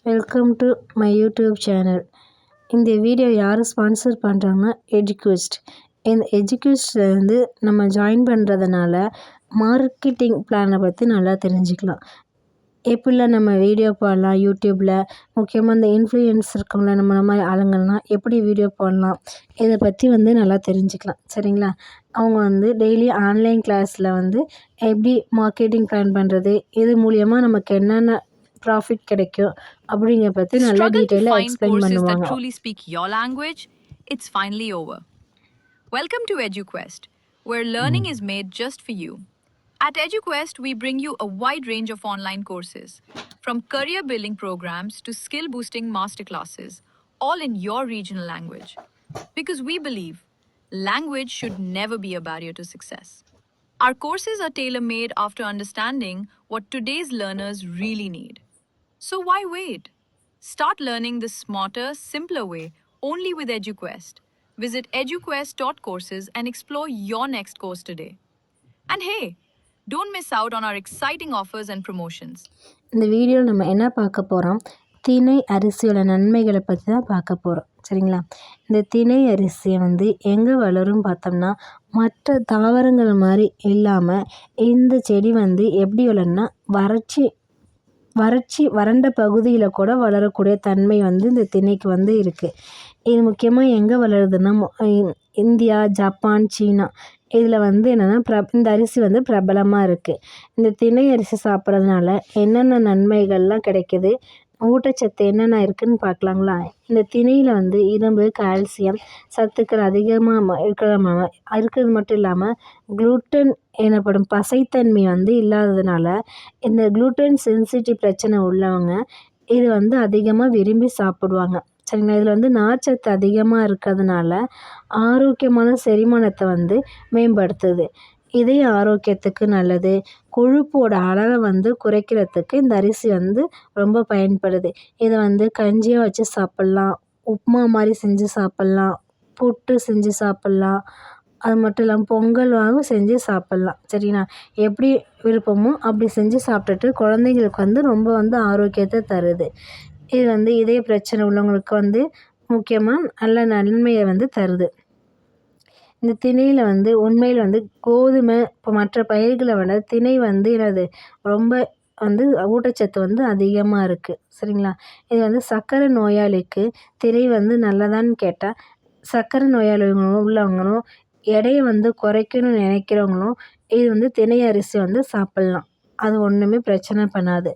Welcome to my YouTube channel. இந்த video யார் sponsor பண்ணுறாங்கன்னா எஜுக்வெஸ்ட். இந்த எஜுக்வெஸ்ட்லேருந்து நம்ம ஜாயின் பண்ணுறதுனால மார்க்கெட்டிங் பிளானை பற்றி நல்லா தெரிஞ்சுக்கலாம். எப்படிலாம் நம்ம வீடியோ போடலாம் யூடியூப்பில், முக்கியமாக இந்த இன்ஃப்ளூயன்ஸ் இருக்கவங்கள நம்ம மாதிரி ஆளுங்கள்லாம் எப்படி வீடியோ போடலாம், இதை பற்றி நல்லா தெரிஞ்சுக்கலாம். சரிங்களா? அவங்க டெய்லி ஆன்லைன் கிளாஸில் எப்படி மார்க்கெட்டிங் பிளான் பண்ணுறது, இது மூலியமாக நமக்கு என்னென்ன ப்ராஃபிட் கிடைக்கும் அப்படிங்கிற பற்றி நல்லா Struggle to டீட்டெயிலாக find எக்ஸ்பிளைன் courses that பண்ணுவாங்க. truly speak your language? It's finally over. Welcome to EduQuest, where learning is made just for you. At EduQuest, we bring you a wide range of online courses, from career building programs to skill boosting masterclasses, all in your regional language. Because we believe language should never be a barrier to success. Our courses are tailor made after understanding what today's learners really need. So why wait? Start learning the smarter, simpler way only with EduQuest. Visit eduquest.courses and explore your next course today. And hey, don't miss out on our exciting offers and promotions. இந்த வீடியோவில் நம்ம என்ன பார்க்க போகிறோம், திணை அரிசியோட நன்மைகளை பற்றி தான் பார்க்க போகிறோம். சரிங்களா? இந்த திணை அரிசியை எங்கே வளரும் பார்த்தோம்னா, மற்ற தாவரங்கள் மாதிரி இல்லாமல் இந்த செடி எப்படி வளரும்னா வறண்ட பகுதியில் கூட வளரக்கூடிய தன்மை இந்த திணைக்கு இருக்குது. இது முக்கியமாக எங்கே வளருதுன்னா இந்தியா, ஜப்பான், சீனா இதில் என்னென்னா இந்த அரிசி பிரபலமாக இருக்குது. இந்த திணை அரிசி சாப்பிட்றதுனால என்னென்ன நன்மைகள்லாம் கிடைக்கிது, ஊட்டச்சத்து என்னென்ன இருக்குதுன்னு பார்க்கலாங்களா? இந்த திணையில் இரும்பு, கால்சியம் சத்துக்கள் அதிகமாக இருக்கிறது மட்டும் இல்லாமல் குளுட்டன் எனப்படும் பசைத்தன்மை இல்லாததுனால இந்த குளுட்டன் சென்சிட்டிவ் பிரச்சனை உள்ளவங்க இது அதிகமாக விரும்பி சாப்பிடுவாங்க. சரிங்களா? இதில் நார்ச்சத்து அதிகமாக இருக்கிறதுனால ஆரோக்கியமான செரிமானத்தை மேம்படுத்துது. இதய ஆரோக்கியத்துக்கு நல்லது. கொழுப்போட அளவை குறைக்கிறதுக்கு இந்த அரிசி ரொம்ப பயன்படுது. இதை கஞ்சியாக வச்சு சாப்பிட்லாம், உப்புமா மாதிரி செஞ்சு சாப்பிட்லாம், புட்டு செஞ்சு சாப்பிட்லாம், அது மட்டும் இல்லாமல் பொங்கலாகவும் செஞ்சு சாப்பிட்லாம். சரிங்களா? எப்படி விருப்பமோ அப்படி செஞ்சு சாப்பிட்டுட்டு குழந்தைங்களுக்கு ரொம்ப ஆரோக்கியத்தை தருது. இது இதய பிரச்சனை உள்ளவங்களுக்கு முக்கியமாக நல்ல நன்மையை தருது. இந்த திணையில் உண்மையில் கோதுமை இப்போ மற்ற பயிர்களை விட திணை என்னது ரொம்ப ஊட்டச்சத்து அதிகமாக இருக்குது. சரிங்களா? இது சர்க்கரை நோயாளிக்கு திணை நல்லதான்னு கேட்டால், சர்க்கரை நோயாளிகளும் உள்ளவங்களும் எடையை குறைக்கணும்னு நினைக்கிறவங்களும் இது திணை அரிசி சாப்பிட்லாம். அது ஒன்றுமே பிரச்சனை பண்ணாது.